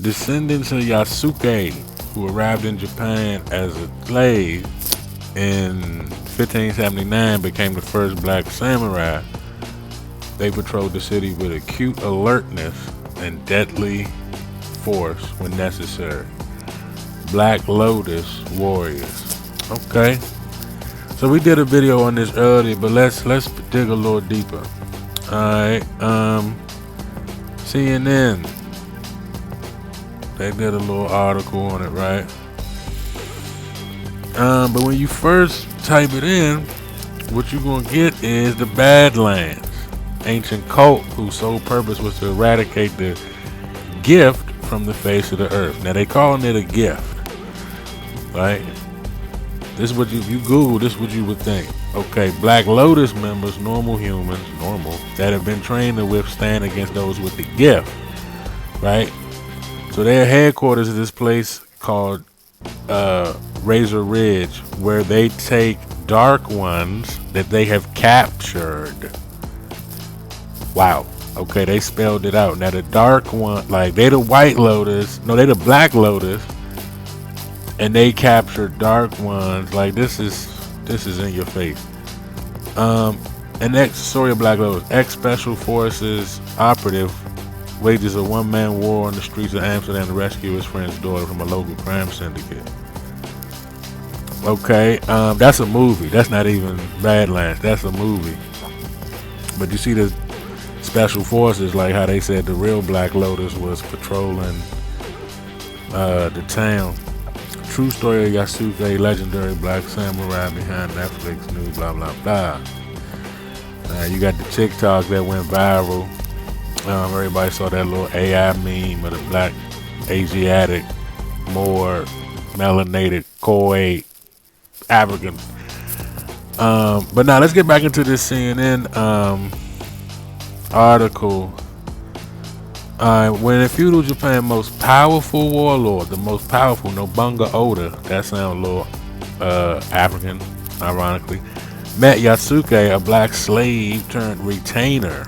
Descendants of Yasuke, who arrived in Japan as a slave in 1579, became the first black samurai. They patrolled the city with acute alertness and deadly force when necessary. Black Lotus warriors. Okay. So we did a video on this earlier, but let's dig a little deeper. Alright, CNN. They did a little article on it, right? But when you first type it in, what you're gonna get is the Badlands, ancient cult whose sole purpose was to eradicate the gift from the face of the earth. Now they calling it a gift, right? This is what you Google. This is what you would think. Okay, Black Lotus members, normal humans, that have been trained to withstand against those with the gift, right? So their headquarters is this place called Razor Ridge, where they take dark ones that they have captured. Wow. Okay, they spelled it out. Now the dark one, like they the white lotus, no, they the black lotus, and they capture dark ones. Like this is in your face. An ex Black Lotus, ex Special Forces operative wages a one-man war on the streets of Amsterdam to rescue his friend's daughter from a local crime syndicate. Okay, that's a movie. That's not even Badlands. That's a movie. But you see the Special Forces, like how they said the real Black Lotus was patrolling the town. True story of Yasuke, legendary black samurai behind Netflix new blah blah blah. You got the TikTok that went viral. Everybody saw that little AI meme of the black Asiatic, more melanated, coy African. But now let's get back into this CNN article. When in feudal Japan, most powerful warlord, the most powerful Nobunaga Oda, that sounds a little African, ironically, met Yasuke, a black slave turned retainer.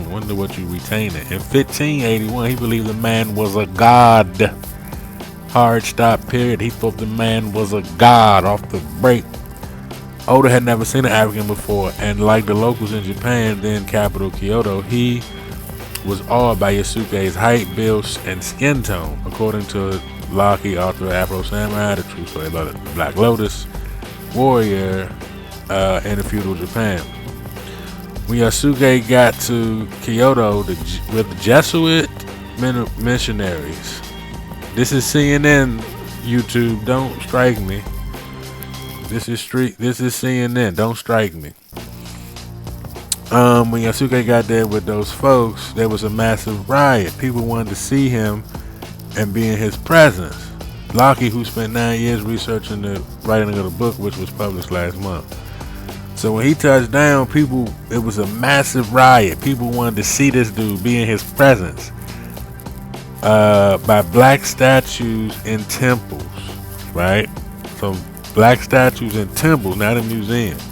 Wonder what you retaining. In 1581, he believed the man was a god. Hard stop period. He thought the man was a god off the break. Oda had never seen an African before, and like the locals in Japan, then capital Kyoto, he was awed by Yasuke's height, build, and skin tone. According to Loki, author of Afro Samurai, the true story about the Black Lotus warrior in the feudal Japan. When Yasuke got to Kyoto with the Jesuit missionaries. This is CNN, YouTube. Don't strike me. This is CNN. Don't strike me. When Yasuke got there with those folks, there was a massive riot. People wanted to see him and be in his presence. Loki, who spent 9 years researching the writing of the book, which was published last month. So when he touched down, it was a massive riot. People wanted to see this dude, be in his presence. By black statues in temples, right? So black statues in temples, not in museums.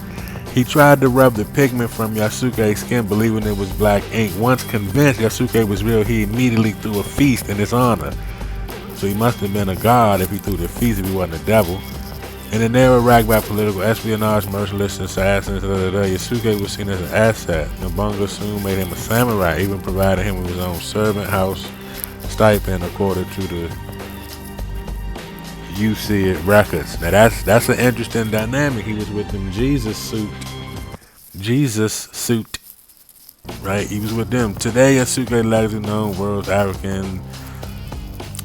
He tried to rub the pigment from Yasuke's skin, believing it was black ink. Once convinced Yasuke was real, he immediately threw a feast in his honor. So he must have been a god if he threw the feast, if he wasn't a devil. In a narrow racked by political espionage, merciless assassins, Yasuke was seen as an asset. Nobunaga soon made him a samurai, even provided him with his own servant house stipend according to the You See It records. Now that's an interesting dynamic. He was with them Jesus suit, right? He was with them. Today, Yasuke legacy known world's African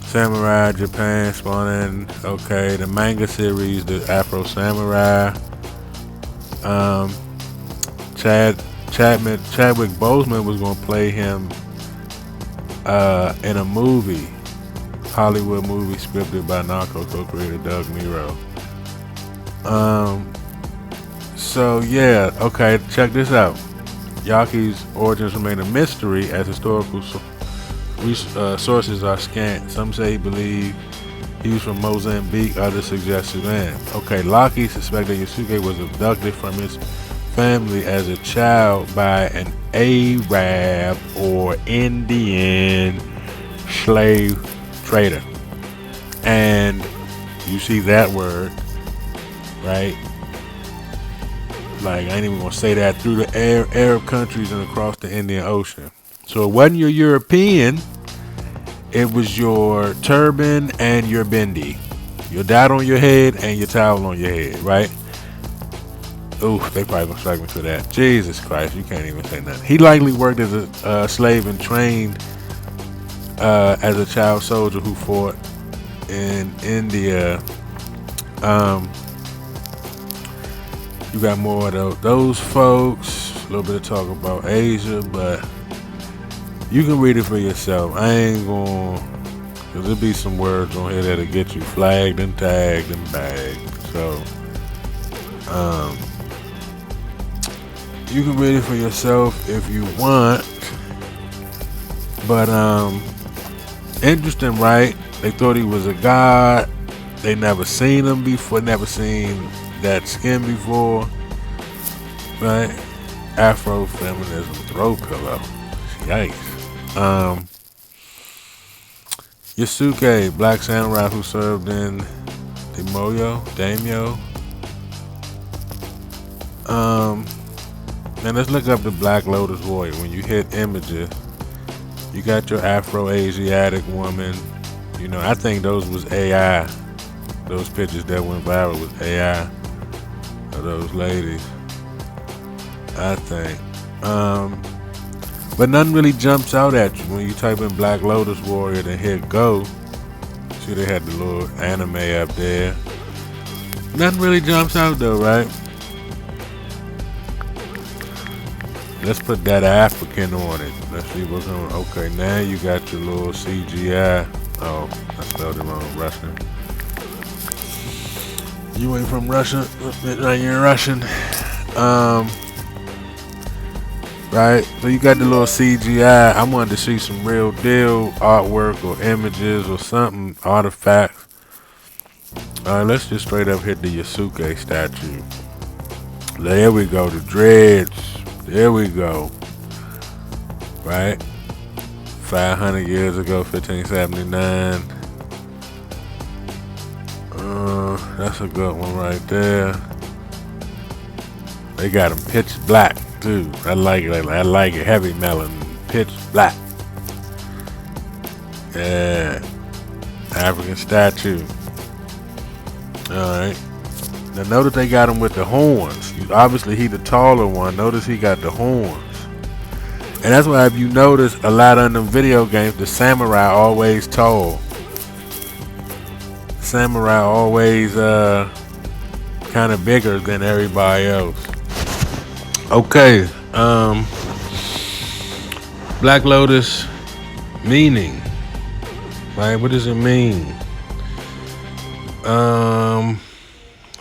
samurai, Japan spawning. Okay, the manga series, the Afro Samurai. Chadwick Boseman was gonna play him in a movie, Hollywood movie scripted by Narco co-creator Doug Miro. So yeah, okay, check this out. Yaki's origins remain a mystery as historical sources are scant. Some say believe he was from Mozambique, others suggest Sudan. Okay, Loki suspected Yasuke was abducted from his family as a child by an Arab or Indian slave traitor. And you see that word, right? Like, I ain't even gonna say that, through the Arab countries and across the Indian Ocean. So it wasn't your European, it was your turban and your bindi. Your dot on your head and your towel on your head, right? Ooh, they probably gonna strike me for that. Jesus Christ, you can't even say nothing. He likely worked as a slave and trained as a child soldier who fought in India. You got more of those folks. A little bit of talk about Asia, but you can read it for yourself. I ain't gonna, cause there'll be some words on here that'll get you flagged and tagged and bagged. So, you can read it for yourself if you want. But interesting, right? They thought he was a god. They never seen him before. Never seen that skin before, right? Afro-feminism throw pillow. Yikes. Yasuke, black samurai who served in daimyo. And let's look up the Black Lotus warrior. When you hit images, you got your Afro-Asiatic woman. You know, I think those was AI. Those pictures that went viral was AI of those ladies, I think. But nothing really jumps out at you when you type in Black Lotus warrior and hit go. See, they had the little anime up there. Nothing really jumps out though, right? Let's put that African on it. Let's see what's on. Okay, now you got your little CGI. Oh, I spelled it wrong. Russian. You ain't from Russia. You're Russian. Right? So you got the little CGI. I wanted to see some real deal artwork or images or something, artifacts. Let's just straight up hit the Yasuke statue. There we go. The dreads. There we go. Right? 500 years ago, 1579. That's a good one right there. They got them pitch black too. I like it. I like it. Heavy melon, pitch black. Yeah. African statue. Alright. Now notice they got him with the horns. Obviously he the taller one. Notice he got the horns. And that's why if you notice a lot of them video games, the samurai always tall. Samurai always kind of bigger than everybody else. Okay. Black Lotus meaning. Right? What does it mean?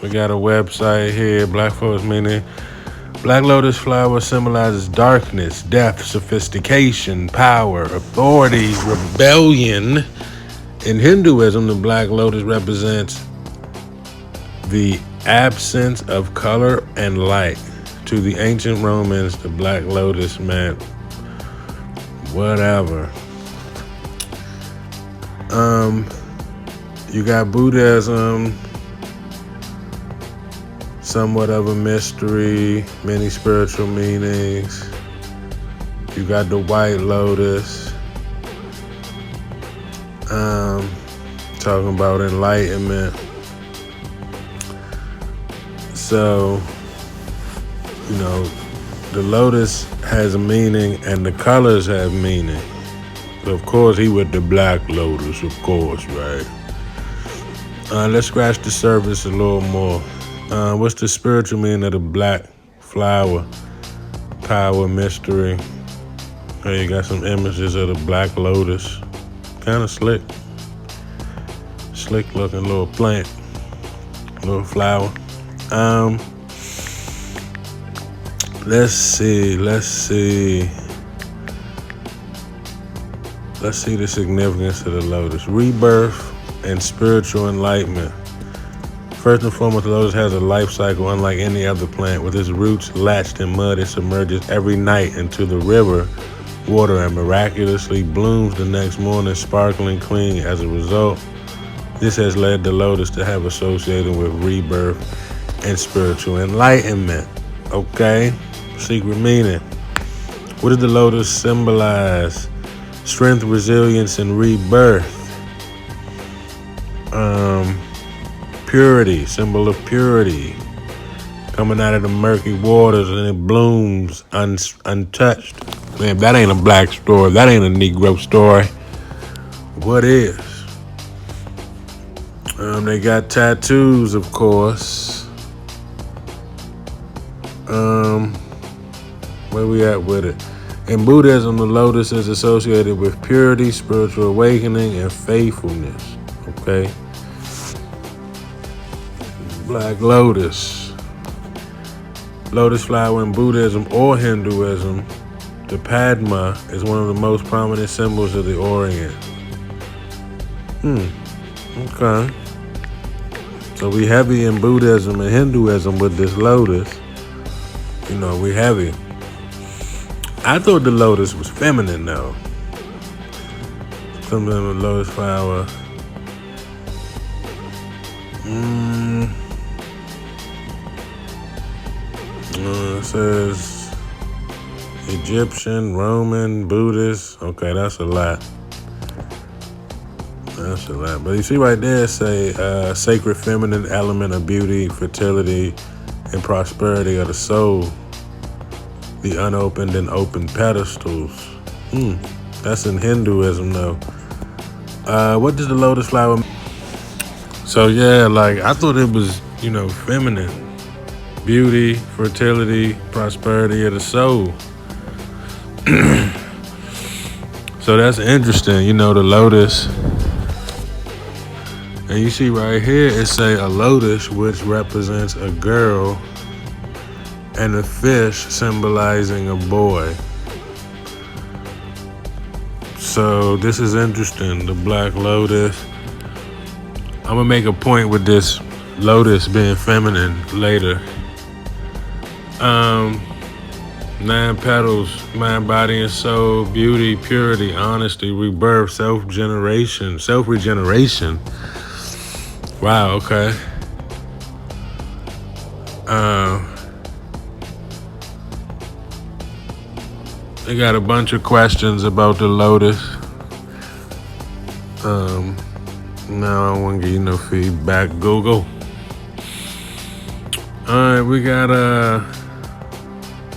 We got a website here. Black Lotus meaning. Black Lotus flower symbolizes darkness, death, sophistication, power, authority, rebellion. In Hinduism, the Black Lotus represents the absence of color and light. To the ancient Romans, the Black Lotus meant whatever. You got Buddhism, somewhat of a mystery, many spiritual meanings. You got the White Lotus, talking about enlightenment. So, you know, the lotus has a meaning and the colors have meaning. So of course he with the Black Lotus, of course, right? Let's scratch the surface a little more. What's the spiritual meaning of the black flower? Power, mystery. Hey, you got some images of the Black Lotus. Kind of slick. Slick looking little plant. Little flower. Let's see the significance of the lotus. Rebirth and spiritual enlightenment. First and foremost, the lotus has a life cycle unlike any other plant. With its roots latched in mud, it submerges every night into the river water and miraculously blooms the next morning, sparkling clean. As a result, this has led the lotus to have associated with rebirth and spiritual enlightenment. Okay, secret meaning. What does the lotus symbolize? Strength, resilience, and rebirth. Purity, symbol of purity. Coming out of the murky waters and it blooms untouched. Man, that ain't a black story. That ain't a Negro story. What is? They got tattoos, of course. Where we at with it? In Buddhism, the lotus is associated with purity, spiritual awakening, and faithfulness. Okay? Black lotus. Lotus flower in Buddhism or Hinduism, the Padma is one of the most prominent symbols of the Orient. Okay. So we heavy in Buddhism and Hinduism with this lotus. You know, we heavy. I thought the lotus was feminine though. Something with lotus flower. It says Egyptian, Roman, Buddhist. Okay, that's a lot. That's a lot. But you see right there, it say sacred feminine element of beauty, fertility, and prosperity of the soul. The unopened and open pedestals. That's in Hinduism though. What does the lotus flower mean? So yeah, like I thought it was, feminine. Beauty, fertility, prosperity of the soul. So that's interesting, the lotus. And you see right here, it say a lotus, which represents a girl, and a fish symbolizing a boy. So this is interesting, the black lotus. I'm gonna make a point with this lotus being feminine later. 9 petals, mind, body, and soul, beauty, purity, honesty, rebirth, self-regeneration. Wow, okay. They got a bunch of questions about the lotus. Now I want to give you no feedback, Google. Alright, we got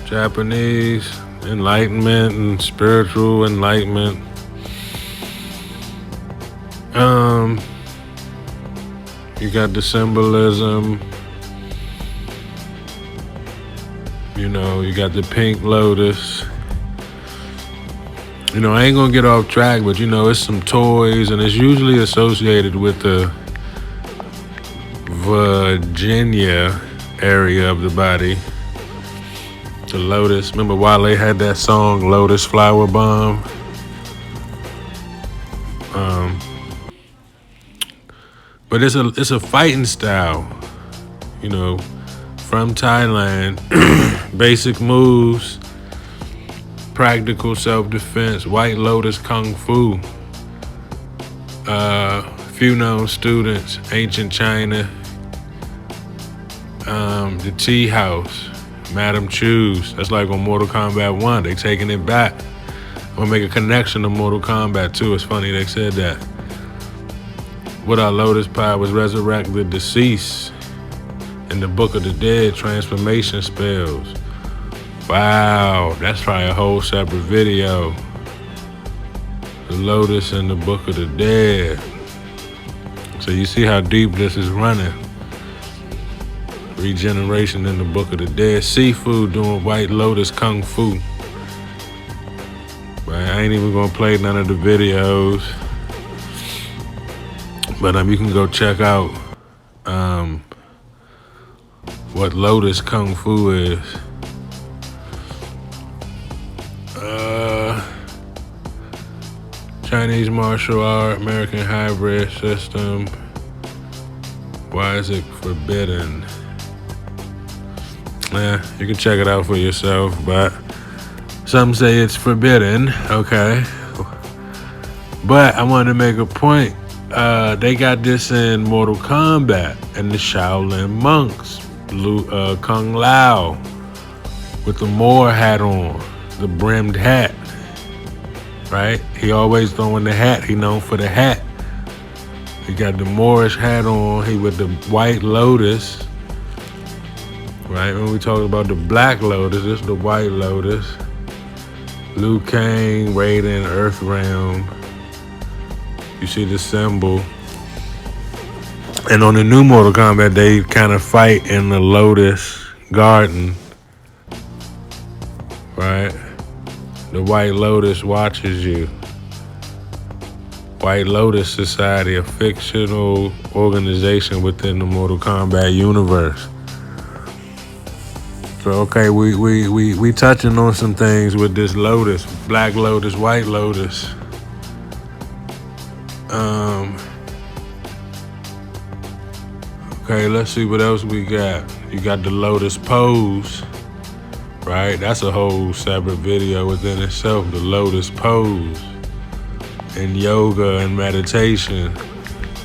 Japanese enlightenment and spiritual enlightenment. You got the symbolism. You got the pink lotus. I ain't gonna get off track, but it's some toys, and it's usually associated with the Virginia area of the body. The lotus. Remember Wale had that song Lotus Flower Bomb? But it's a fighting style, from Thailand. Basic moves, practical self-defense, white lotus kung fu. Few known students, ancient China, the tea house, Madam Choose. That's like on Mortal Kombat 1. They taking it back. I'm gonna make a connection to Mortal Kombat 2. It's funny they said that. With our lotus powers, resurrect the deceased. In the Book of the Dead, transformation spells. Wow, that's probably a whole separate video. The lotus in the Book of the Dead. So you see how deep this is running. Regeneration in the Book of the Dead. Seafood doing white lotus kung fu. But I ain't even gonna play none of the videos. But you can go check out what lotus kung fu is. Chinese martial art, American hybrid system. Why is it forbidden? Yeah, you can check it out for yourself, but Some say it's forbidden, okay. But I wanted to make a point. They got this in Mortal Kombat and the Shaolin monks. Kung Lao with the Moor hat on, the brimmed hat, right? He always throwing the hat. He known for the hat. He got the Moorish hat on. He with the white lotus, right? When we talk about the black lotus, this is the white lotus. Liu Kang, Raiden, Earth Realm. You see the symbol. And on the new Mortal Kombat, they kind of fight in the Lotus Garden, right? The White Lotus watches you. White Lotus Society, a fictional organization within the Mortal Kombat universe. So okay, we touching on some things with this Lotus, Black Lotus, White Lotus. Okay, let's see what else we got. You got the Lotus pose, right? That's a whole separate video within itself, the Lotus pose. In yoga and meditation,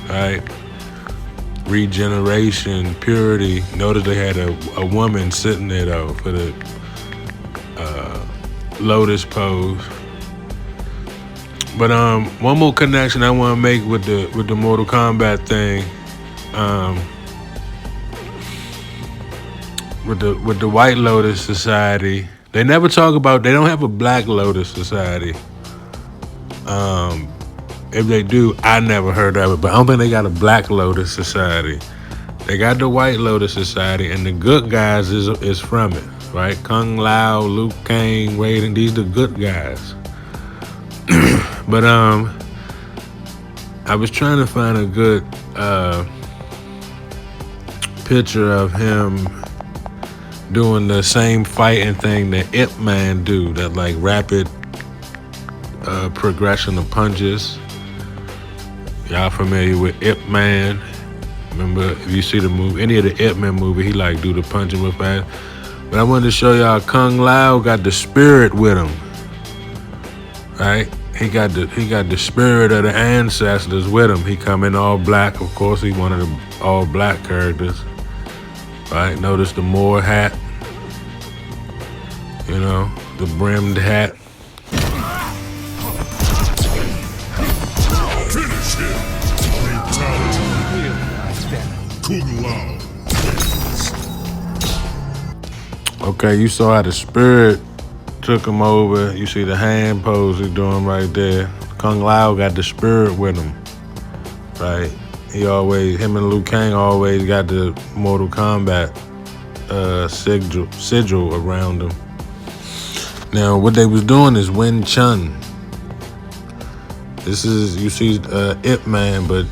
right? Regeneration, purity. Notice they had a woman sitting there though for the Lotus pose. But one more connection I want to make with the Mortal Kombat thing. With the White Lotus Society, they never talk about. They don't have a Black Lotus Society. If they do, I never heard of it. But I don't think they got a Black Lotus Society. They got the White Lotus Society, and the good guys is from it, right? Kung Lao, Liu Kang, Raiden. These the good guys. But I was trying to find a good picture of him doing the same fighting thing that Ip Man do, that like rapid progression of punches. Y'all familiar with Ip Man? Remember, if you see the movie, any of the Ip Man movie, he like do the punching real fast. But I wanted to show y'all Kung Lao got the spirit with him, right? He got the spirit of the ancestors with him. He come in all black, of course. He one of the all black characters, right? Notice the Moor hat, you know, the brimmed hat. Finish him. Fatality. Kung Lao. Okay, you saw how the spirit took him over. You see the hand pose he's doing right there. Kung Lao got the spirit with him, right? Him and Liu Kang always got the Mortal Kombat sigil around them. Now, what they was doing is Wing Chun. This is, you see Ip Man, but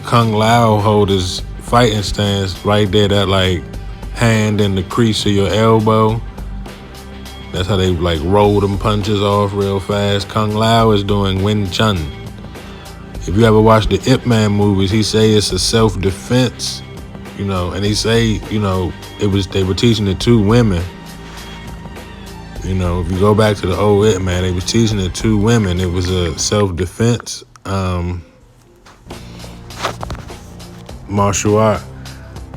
Kung Lao hold his fighting stance right there, that like hand in the crease of your elbow. That's how they like roll them punches off real fast. Kung Lao is doing Wing Chun. If you ever watch the Ip Man movies, he say it's a self-defense, you know, and he say, you know, they were teaching it to women. You know, if you go back to the old Ip Man, they was teaching it to women. It was a self-defense martial art.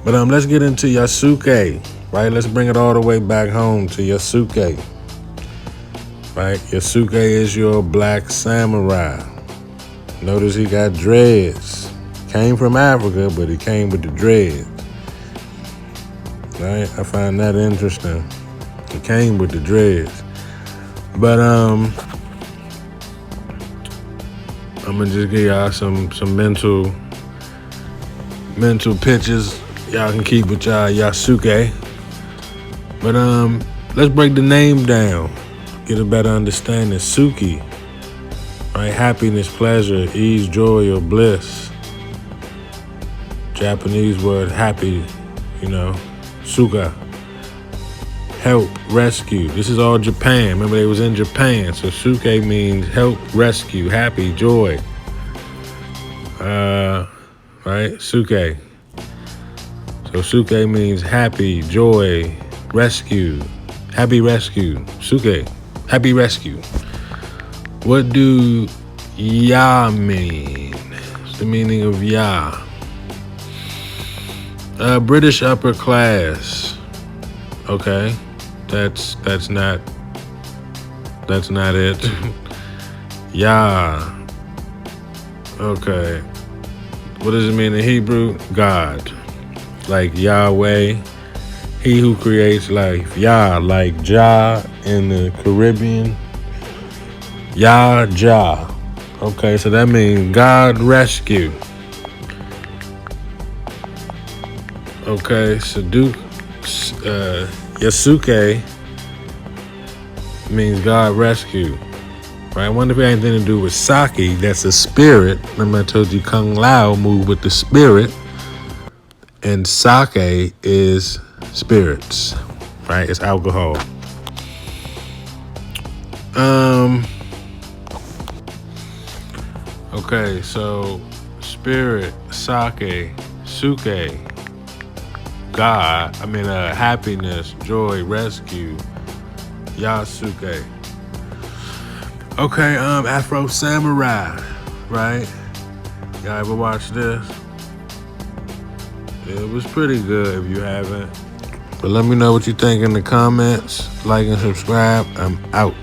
But let's get into Yasuke. Right, let's bring it all the way back home to Yasuke. Right, Yasuke is your black samurai. Notice he got dreads. Came from Africa, but he came with the dreads. Right, I find that interesting. He came with the dreads. But I'm gonna just give y'all some mental pictures y'all can keep with y'all Yasuke. But let's break the name down, get a better understanding. Suki, right? Happiness, pleasure, ease, joy, or bliss. Japanese word happy, you know, suka. Help, rescue. This is all Japan. Remember, they was in Japan, so suke means help, rescue, happy, joy. Right? Suke. So suke means happy, joy, rescue, happy rescue, suke, Happy rescue. What do Ya mean? What's the meaning of Ya? British upper class. Okay, that's not it. Ya. Okay. What does it mean in Hebrew? God. Like Yahweh, he who creates life. Yah, like Jah in the Caribbean. Yah, Jah. Okay, so that means God rescue. Okay, Yasuke means God rescue. Right? I wonder if it had anything to do with sake. That's a spirit. Remember I told you Kung Lao moved with the spirit. And sake is spirits. Right? It's alcohol. Okay, so spirit, sake, suke, God, happiness, joy, rescue, Yasuke. Okay, Afro Samurai, right? Y'all ever watch this? It was pretty good if you haven't. But let me know what you think in the comments. Like and subscribe. I'm out.